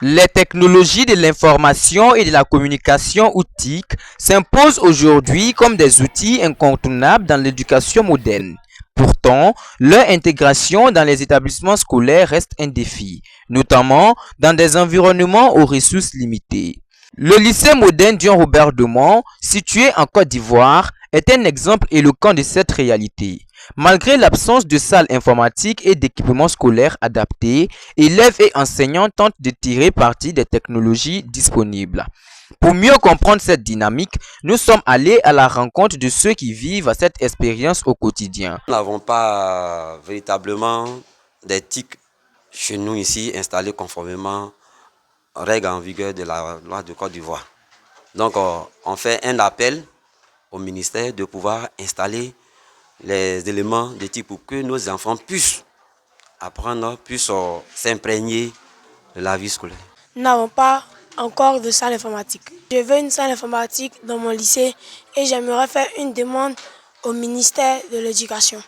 Les technologies de l'information et de la communication ou TIC s'imposent aujourd'hui comme des outils incontournables dans l'éducation moderne. Pourtant, leur intégration dans les établissements scolaires reste un défi, notamment dans des environnements aux ressources limitées. Le lycée moderne Dion Robert Demont, situé en Côte d'Ivoire, est un exemple éloquent de cette réalité. Malgré l'absence de salles informatiques et d'équipements scolaires adaptés, élèves et enseignants tentent de tirer parti des technologies disponibles. Pour mieux comprendre cette dynamique, nous sommes allés à la rencontre de ceux qui vivent cette expérience au quotidien. Nous n'avons pas véritablement des TIC chez nous ici installés conformément aux règles en vigueur de la loi de Côte d'Ivoire. Donc on fait un appel au ministère de pouvoir installer les éléments de TIC pour que nos enfants puissent apprendre, puissent s'imprégner de la vie scolaire. Nous n'avons pas encore de salle informatique. Je veux une salle informatique dans mon lycée et j'aimerais faire une demande au ministère de l'Éducation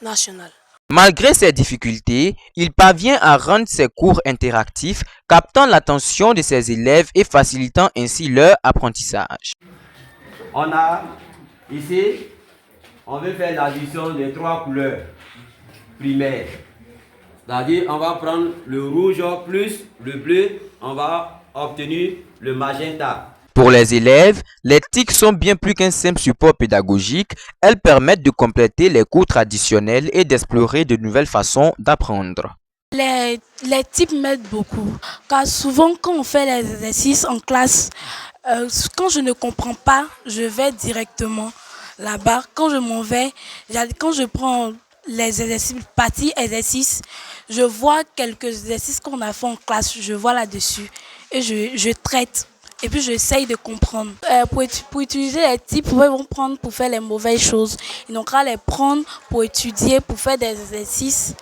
nationale. Malgré ces difficultés, il parvient à rendre ses cours interactifs, captant l'attention de ses élèves et facilitant ainsi leur apprentissage. On a ici, on veut faire l'addition des 3 couleurs primaires. C'est-à-dire, on va prendre le rouge plus le bleu, on va obtenir le magenta. Pour les élèves, les TIC sont bien plus qu'un simple support pédagogique, elles permettent de compléter les cours traditionnels et d'explorer de nouvelles façons d'apprendre. Les TIC m'aident beaucoup, car souvent quand on fait les exercices en classe, quand je ne comprends pas, je vais directement là-bas. Quand je m'en vais, quand je prends les exercices, partie exercices, je vois quelques exercices qu'on a fait en classe, je vois là-dessus et je traite. Et puis j'essaye de comprendre. Pour utiliser les TIC, ils vont prendre pour faire les mauvaises choses. Ils n'ont qu'à les prendre pour étudier, pour faire des exercices.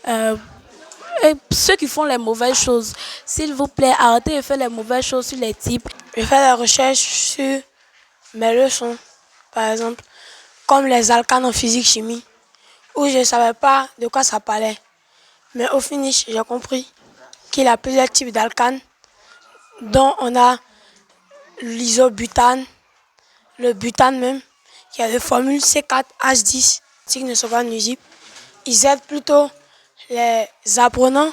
Et ceux qui font les mauvaises choses, s'il vous plaît, arrêtez de faire les mauvaises choses sur les TIC. Je fais des recherches sur mes leçons, par exemple, comme les alcanes en physique-chimie, où je ne savais pas de quoi ça parlait. Mais au finish, j'ai compris qu'il y a plusieurs types d'alcanes, dont on a l'isobutane, le butane même, qui a des formules C4H10, qui ne sont pas nuisibles. Ils aident plutôt les apprenants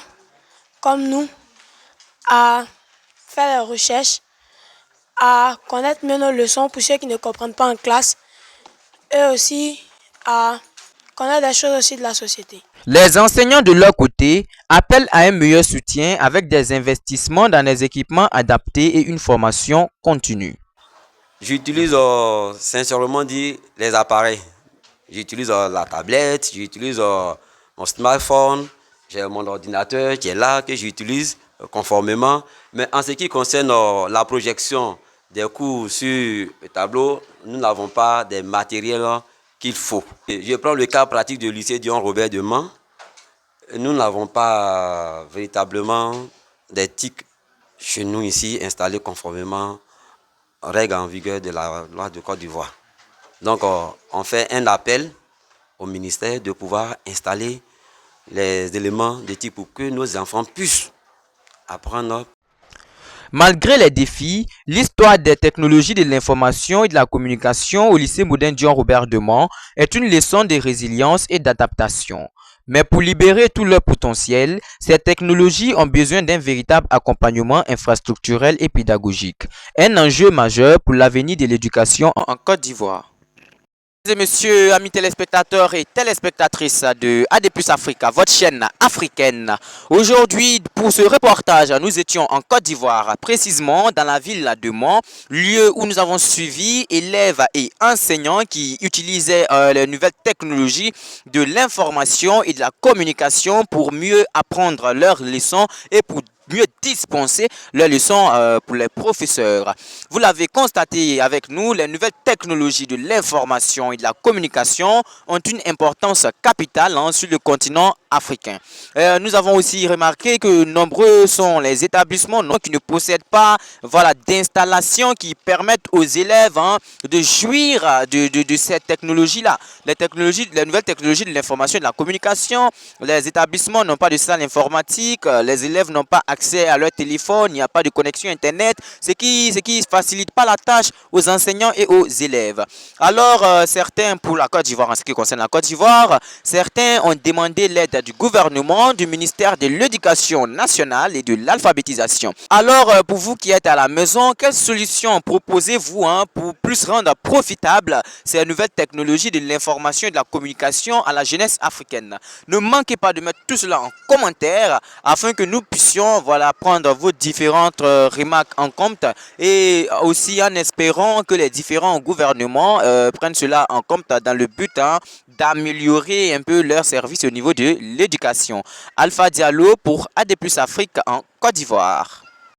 comme nous à faire des recherches, à connaître mieux nos leçons pour ceux qui ne comprennent pas en classe et aussi à connaître des choses aussi de la société. Les enseignants de leur côté appellent à un meilleur soutien avec des investissements dans des équipements adaptés et une formation continue. J'utilise sincèrement dit les appareils. J'utilise la tablette, j'utilise mon smartphone, j'ai mon ordinateur qui est là, que j'utilise conformément. Mais en ce qui concerne la projection des cours sur le tableau, nous n'avons pas des matériels qu'il faut. Je prends le cas pratique du lycée Dion Robert Demont. Nous n'avons pas véritablement des TIC chez nous ici installés conformément aux règles en vigueur de la loi de Côte d'Ivoire. Donc on fait un appel au ministère de pouvoir installer les éléments de TIC pour que nos enfants puissent apprendre. Malgré les défis, l'histoire des technologies de l'information et de la communication au lycée moderne Dion Robert Demont est une leçon de résilience et d'adaptation. Mais pour libérer tout leur potentiel, ces technologies ont besoin d'un véritable accompagnement infrastructurel et pédagogique. Un enjeu majeur pour l'avenir de l'éducation en Côte d'Ivoire. Mesdames et messieurs, amis téléspectateurs et téléspectatrices de AD+ Africa, votre chaîne africaine. Aujourd'hui, pour ce reportage, nous étions en Côte d'Ivoire, précisément dans la ville de Mont, lieu où nous avons suivi élèves et enseignants qui utilisaient les nouvelles technologies de l'information et de la communication pour mieux apprendre leurs leçons et pour mieux dispenser leurs leçons pour les professeurs. Vous l'avez constaté avec nous, les nouvelles technologies de l'information et de la communication ont une importance capitale sur le continent africain. Nous avons aussi remarqué que nombreux sont les établissements qui ne possèdent pas d'installations qui permettent aux élèves de jouir de ces technologies-là. Les nouvelles technologies de l'information et de la communication, les établissements n'ont pas de salle informatique, les élèves n'ont pas accès accès à leur téléphone, il n'y a pas de connexion Internet, ce qui facilite pas la tâche aux enseignants et aux élèves. Alors, certains, pour la Côte d'Ivoire, en ce qui concerne la Côte d'Ivoire, certains ont demandé l'aide du gouvernement, du ministère de l'Éducation nationale et de l'alphabétisation. Alors, pour vous qui êtes à la maison, quelles solutions proposez-vous pour plus rendre profitable ces nouvelles technologies de l'information et de la communication à la jeunesse africaine? Ne manquez pas de mettre tout cela en commentaire afin que nous puissions prendre vos différentes remarques en compte et aussi en espérant que les différents gouvernements prennent cela en compte dans le but d'améliorer un peu leur service au niveau de l'éducation. Alpha Diallo pour AD+ Afrique en Côte d'Ivoire.